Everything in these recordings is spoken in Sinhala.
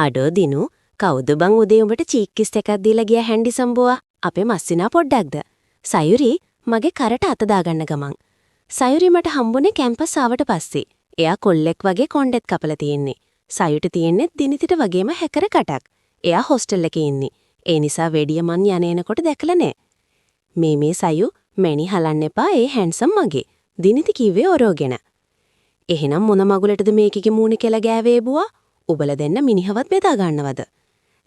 අඩෝ දිනු කවුද බං උදේ උඹට චීක්කිස් එකක් දීලා ගියා හැන්ඩි සම්බුවා අපේ මස්සිනා පොඩ්ඩක්ද සයුරි මගේ කරට අත දාගන්න ගමන් සයුරි මට හම්බුනේ කැම්පස් ආවට පස්සේ එයා කොල්ලෙක් වගේ කොණ්ඩෙත් කපලා තියෙන්නේ සයුට තියෙන්නේ දිනිතිට වගේම හැකර කටක් එයා හොස්ටල් එකේ ඉන්නේ ඒ නිසා වෙඩිය මන් යන්නේනකොට දැකලා නෑ මේ සයු මැණි හලන්න එපා ඒ හැන්සම් මගේ දිනිති කිව්වේ ඔරෝගෙන එහෙනම් මොන මගුලටද මේකගේ මූණේ කියලා ගෑවේ බුවා උබල දෙන්න මිනිහවත් බෙදා ගන්නවද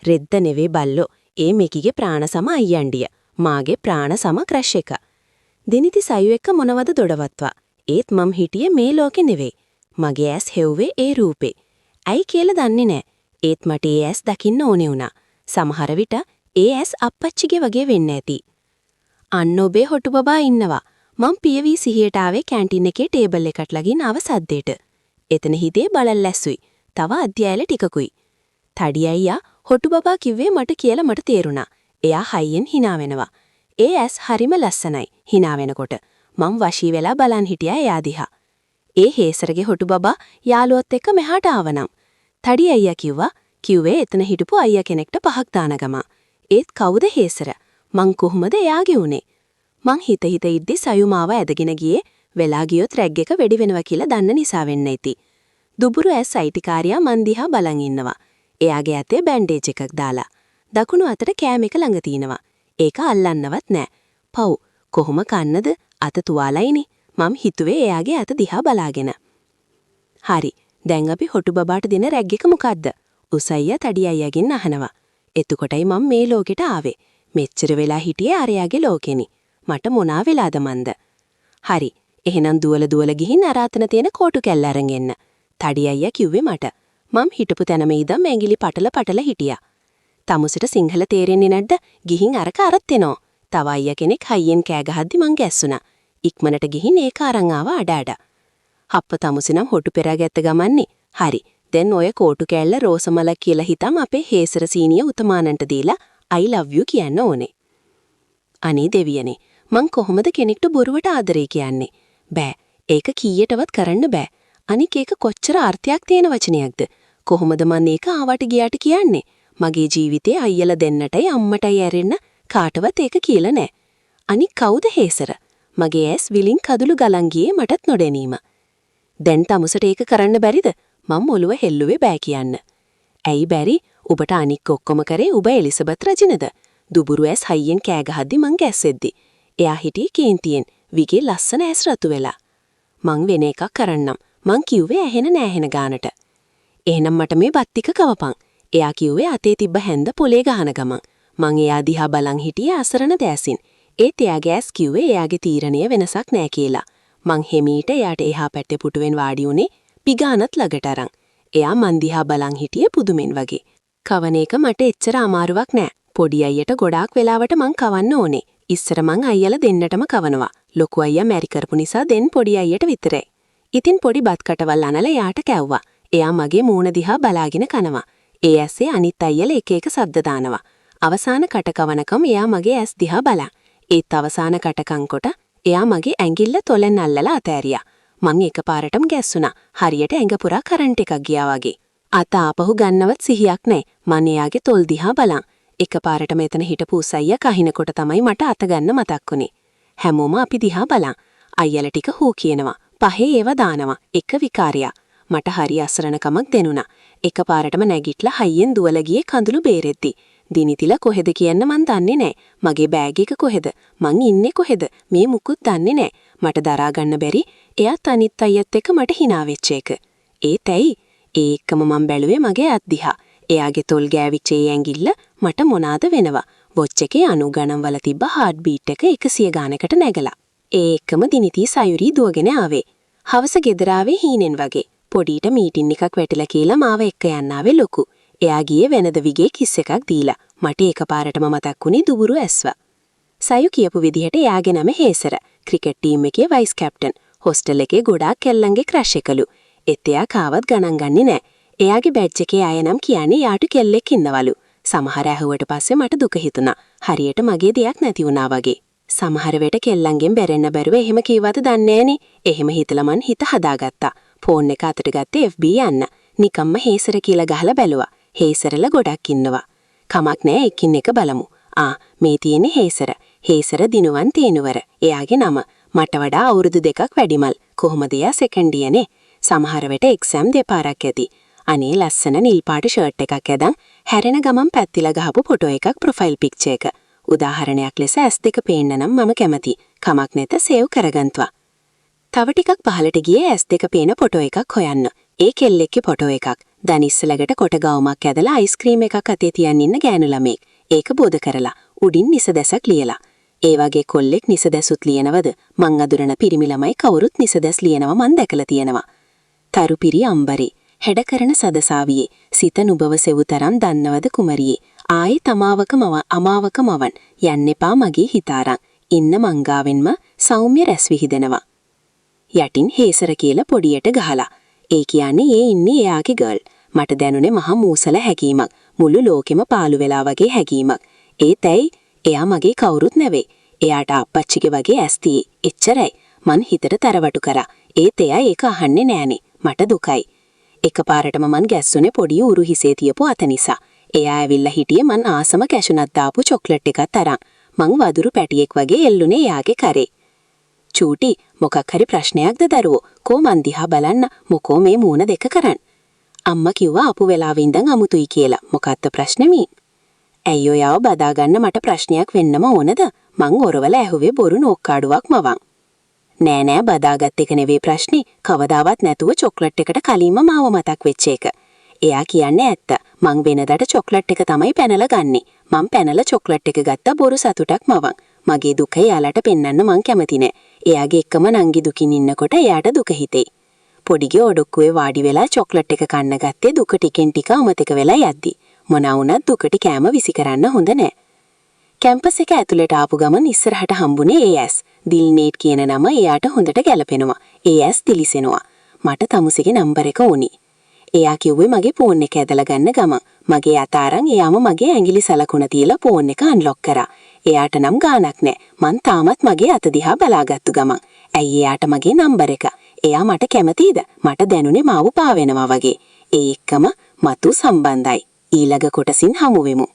රෙද්ද නෙවේ බල්ලෝ ඒ මේකිගේ ප්‍රාණ සම අයියන්ඩිය මාගේ ප්‍රාණ සම ක්‍රෂ් එක දිනිති සයු එක්ක මොනවද දොඩවත්වා ඒත් මම් හිටියේ මේ ලෝකෙ නෙවෙයි මගේ ඇස් හෙව්වේ ඒ රූපේ ඇයි කියලා දන්නේ නෑ ඒත් මට ඒ ඇස් දකින්න ඕනේ වුණා සමහර විට ඒ ඇස් අප්පච්චිගේ වගේ වෙන්න ඇති අන්න ඔබේ හොටු බබා ඉන්නවා මං පියවි සිහියට ආවේ කැන්ටින් එකේ ටේබල් එකට ළඟින් ආව සද්දේට එතන හිතේ බලල් ඇස්සුයි තව අධ්‍යයල ටිකකුයි තඩි අයියා හොටු බබා කිව්වේ මට කියලා මට තේරුණා එයා හයියෙන් hina වෙනවා ඒ ඇස් හරිම ලස්සනයි hina වෙනකොට මං වශී වෙලා බලන් හිටියා එයා දිහා ඒ හේසරගේ හොටු බබා යාළුවොත් එක්ක මෙහාට ආවනම් තඩි අයියා කිව්වේ එතන හිටපු අයියා කෙනෙක්ට පහක් දාන ගම ඒත් කවුද හේසර මං කොහොමද එයාගේ උනේ මං හිත ඉද්දි සයු මාව ඇදගෙන ගියේ වෙලා ගියොත් රැග් එක වෙඩි වෙනවා කියලා දන්න නිසා වෙන්න ඇති දුබුරු ඇස් අයිතිකාරියා මන් දිහා බලන් ඉන්නවා. එයාගේ අතේ බැන්ඩේජ් එකක් දාලා. දකුණු අතට කෑම එක ළඟ තිනවා. ඒක අල්ලන්නවත් නෑ. පව් කොහොම කන්නද? අත තුවාලයිනේ. මම හිතුවේ එයාගේ අත දිහා බලාගෙන. හරි. දැන් අපි හොටු බබාට දෙන රැග් එක මොකද්ද? උසයියා තඩි අයියාගෙන් අහනවා. එතකොටයි මම මේ ලෝකෙට ආවේ. මෙච්චර වෙලා හිටියේ අරයාගේ ලෝකෙනි. මට මොනා වෙලාද මන්ද? හරි. එහෙනම් දුවල ගිහින් අර අතන තියෙන කෝටු කැල්ල අරන් එන්න. තඩි අයියා කිව්වේ මට. මම හිටපු තැනම ඉඳන් ඇඟිලි පටල හිටියා. තමුසෙට සිංහල තේරෙන්නේ නැද්ද? ගිහින් අරක අරත් එනෝ. තව අයියා කෙනෙක් හයියෙන් කෑ ගහද්දි මං ගැස්සුණා. ඉක්මනට ගිහින් ඒක අරන් ආවා අඩ. හප්ප තමුසෙනම් හොටු පෙරාගත්ත ගමන්නේ. හරි. දැන් ඔය කෝටු කෑල්ල රෝසමලක් කියලා හිතම් අපේ හේසර සීනිය උතමානන්ට දීලා I love you කියන්න ඕනේ. අනේ දෙවියනේ. මං කොහොමද කෙනෙක්ට බොරුවට ආදරේ කියන්නේ? බෑ. ඒක කීයටවත් කරන්න බෑ. අනික ඒක කොච්චර අර්ථයක් තියෙන වචනයක්ද? කොහොමද මම ඒක ආවට ගියාට කියන්නේ? මගේ ජීවිතේ අයියලා දෙන්නටයි අම්මටයි ඇරෙන්න කාටවත් ඒක කියලා නෑ. අනික කවුද හේසර? මගේ ඇස් විලින් කදුළු ගලන් ගියේ මටත් නොදැනීම. දැන් තමුසට ඒක කරන්න බැරිද? මම ඔළුව හෙල්ලුවේ බෑ කියන්න. ඇයි බැරි? ඔබට අනික් ඔක්කොම කරේ ඔබ එලිසබෙත් රජිනද? දුබුරු ඇස් හයියෙන් කෑ ගහද්දි මං ගැස්සෙද්දි. එයා හිටියේ කේන්තියෙන්. විගේ ලස්සන ඇස් රතු වෙලා. මං වෙන එකක් කරන්නම්. මං කිව්වේ ඇහෙන නෑහෙන ගානට. එහෙනම් මට මේ බත් ටික කවපන්. එයා කිව්වේ අතේ තිබ්බ හැන්ද පොලේ ගහන ගමන්. මං එයා දිහා බලන් හිටියේ අසරණ දැසින්. ඒත් එයාගේ ඇස් කිව්වේ එයාගේ තීරණය වෙනසක් නෑ කියලා. මං හෙමීට එයාට එහා පැත්තේ පුටුවෙන් වාඩි උනේ පිගානත් ළඟට අරන්. එයා මං දිහා බලන් හිටියේ පුදුමෙන් වගේ. කවන එක මට එච්චර අමාරුවක් නෑ. පොඩි අයියට ගොඩාක් වෙලාවට මං කවන්න ඕනේ. ඉස්සර මං අයියලා දෙන්නටම කවනවා. ලොකු අයියා මැරි කරපු නිසා දෙන් පොඩි අයියට විතරයි. ඉතින් පොඩි බත් කටවල් අනලා යාට කැව්වා. එයා මගේ මූණ දිහා බලාගෙන කනවා. ඒ ඇස්සේ අනිත් අයියලා එක එක සද්ද දානවා. අවසාන කටකවනකම් එයා මගේ ඇස් දිහා බලා. ඒත් අවසාන කටකංකොට එයා මගේ ඇඟිල්ල තොලෙන් අල්ලලා අතෑරියා. මං එකපාරටම ගැස්සුණා. හරියට ඇඟ පුරා කරන්ට් එකක් ගියා වගේ. අත ආපහු ගන්නවත් සිහියක් නැහැ. මං එයාගේ තොල් දිහා බලන්. එකපාරටම එතන හිටපු උසයියා කහිනකොට තමයි මට අත ගන්න මතක් වුනේ. හැමෝම අපි දිහා බලන්. අයියලා ටික හූ කියනවා. පහේ ඒව දානවා. එක විකාරියා. මට හරි අසරණකමක් දෙනුණා. එකපාරටම නැගිටලා හයියෙන් දුවලා ගියේ කඳුළු බේරෙද්දි. දිනිතිලා කොහෙද කියන්න මන් දන්නේ නැහැ. මගේ බෑග් එක කොහෙද? මං ඉන්නේ කොහෙද? මේ මුකුත් දන්නේ නැහැ. මට දරා ගන්න බැරි. එයාත් අනිත් අයියත් එක්ක මට hina වෙච්ච එක. ඒත් ඇයි? ඒ එක්කම මං බැලුවේ මගේ අත් දිහා. එයාගේ තොල් ගෑවිච්ච ඒ ඇඟිල්ල මට මොනාද වෙනවා? වොච් එකේ අණු ගණන් වල තිබ්බ හાર્ට් බීට් එක 100 ගානකට නැගලා. ඒ එක්කම දිනිති සයුරි දුවගෙන ආවේ. හවස ගෙදර ආවේ හීනෙන් වගේ. පොඩිට මීටින් එකක් වැටිලා කියලා මාව එක්ක යන්න ආවේ ලොකු. එයා ගියේ වෙනද විගේ කිස් එකක් දීලා. මට එකපාරටම මතක් වුණේ දුබුරු ඇස්ව. සයු කියපු විදිහට එයාගේ නම හේසර. ක්‍රිකට් ටීම් එකේ වයිස් කැප්ටන්. හොස්ටල් එකේ ගොඩාක් කෙල්ලන්ගේ ක්‍රෂ් එකලු. ඒත් එයා කාවත් ගණන් ගන්නේ නැහැ. එයාගේ බැජ් එකේ අය නම් කියන්නේ යාට කෙල්ලෙක් ඉන්නවලු. සමහර ඇහුවට පස්සේ මට දුක හිතුණා. හරියට මගේ දෙයක් නැති වුණා වගේ. සමහර වෙලට කෙල්ලන්ගෙන් බැරෙන්න බැරුව එහෙම කීවද දන්නේ නෑනේ. එහෙම හිතලා මං හිත හදාගත්තා. ෆෝන් එක අතට ගත්තේ FB යන්න. නිකම්ම හේසර කියලා ගහලා බැලුවා. හේසරලා ගොඩක් ඉන්නවා. කමක් නෑ එකින් එක බලමු. මේ තියෙන්නේ හේසර. හේසර දිනුවන් තේනුවර. එයාගේ නම. මට වඩා අවුරුදු 2ක් වැඩිමල්. කොහොමද එයා සෙකන්ඩ් ඉයර්නේ? සමහර වෙලට එක්සෑම් දෙපාරක් ඇති. අනේ ලස්සන නිල් පාට ෂර්ට් එකක් ඇඳන් හැරෙන ගමන් පැත්තිලා ගහපු ෆොටෝ එකක් ප්‍රොෆයිල් පික්චර් එක. උදාහරණයක් ලෙස S2 පේන්න නම් මම කැමති. කමක් නැත සේව් කරගන්නවා. තව ටිකක් පහලට ගියේ S2 පේන ෆොටෝ එකක් හොයන්න. ඒ කෙල්ලෙක්ගේ ෆොටෝ එකක්. දනිස්සලකට කොට ගවුමක් ඇදලා අයිස්ක්‍රීම් එකක් අතේ තියන් ඉන්න ගෑනු ළමෙක්. ඒක බෝධ කරලා උඩින් නිසදැසක් ලියලා. ඒ වගේ කොල්ලෙක් නිසදැසුත් ලියනවද? මං අඳුරන පිරිමි ළමයි කවුරුත් නිසදැස් ලියනවා මං දැකලා තියෙනවා. තරුපිරි අම්බරේ හැඩ කරන සදසාවියේ සිත නුබව සෙවුතරම් දන්නවද කුමරියේ ආයේ අමාවක මවන් යන්න එපා මගේ හිතාරං ඉන්න මංගාවෙන්ම සෞම්‍ය රැස් විහිදෙනවා. යටින් හේසර කියලා පොඩියට ගහලා. ඒ කියන්නේ ඒ ඉන්නේ එයාගේ ගර්ල්. මට දැනුනේ මහා මූසල හැකීමක්. මුළු ලෝකෙම පාළු වෙලා වගේ හැකීමක්. ඒත් ඇයි? එයා මගේ කවුරුත් නෙවෙයි. එයාට අප්පච්චිගේ වගේ ඇස් තියෙයි. එච්චරයි. මං හිතට තරවටු කරා. ඒත් එයා ඒක අහන්නේ නෑනේ. මට දුකයි. එකපාරටම මං ගැස්සුනේ පොඩි උරු හිසේ තියපු අත නිසා. එයා ඇවිල්ලා හිටියේ මං ආසම කැෂුනත් දාපු චොක්ලට් එකක් අරන්. මං වදුරු පැටියෙක් වගේ එල්ලුනේ එයාගේ කරේ. චූටි මොකක් හරි ප්‍රශ්නයක්ද දරුවෝ? කෝ මන් දිහා බලන්න මොකෝ මේ මූණ දෙක කරන්. අම්මා කිව්වා අපු වෙලාවෙ ඉඳන් අමුතුයි කියලා. මොකක්ද ප්‍රශ්නේ මී? ඇයි ඔයාව බදාගන්න මට ප්‍රශ්නයක් වෙන්නම ඕනද? මං ඔරවල ඇහුවේ බොරු නෝක්කාඩුවක් මවන්. නෑ බදාගත් එක නෙවෙයි ප්‍රශ්නේ. කවදාවත් නැතුව චොක්ලට් එකට කලින්ම මාව මතක් වෙච්ච එක. එයා කියන්නේ ඇත්ත. මං වෙනදට චොක්ලට් එක තමයි පැනලා ගන්නෙ. මං පැනලා චොක්ලට් එක ගත්තා බොරු සතුටක් මවන්. මගේ දුක එයාලට පෙන්වන්න මං කැමති නෑ. එයාගේ එක්කම නංගි දුකින් ඉන්නකොට එයාට දුක හිතෙයි. පොඩිගේ ඔඩොක්කුවේ වාඩි වෙලා චොක්ලට් එක කන්න ගත්තේ දුක ටිකෙන් ටික අමතක වෙලා යද්දි. මොනා වුණත් දුකට කෑම විසි කරන්න හොඳ නෑ. කැම්පස් එක ඇතුළට ආපු ගමන් ඉස්සරහට හම්බුනේ AS. දිල්නේට් කියන නම එයාට හොඳට ගැලපෙනවා. AS දිලිසෙනවා. මට තමුසේගේ නම්බර එක ඕනි. එයා කිව්වේ මගේ ෆෝන් එක ඇදලා ගන්න ගමන්. මගේ අත අරන් එයාම මගේ ඇඟිලි සලකුණ තියලා ෆෝන් එක අන්ලොක් කරා. එයාට නම් ගානක් නෑ. මං තාමත් මගේ අත දිහා බලාගත්තු ගමන්. ඇයි එයාට මගේ නම්බර එක? එයා මට කැමතිද? මට දැනුනේ මාව පාවෙනවා වගේ. ඒ එක්කම මතු සම්බන්ධයි. ඊළඟ කොටසින් හමු වෙමු.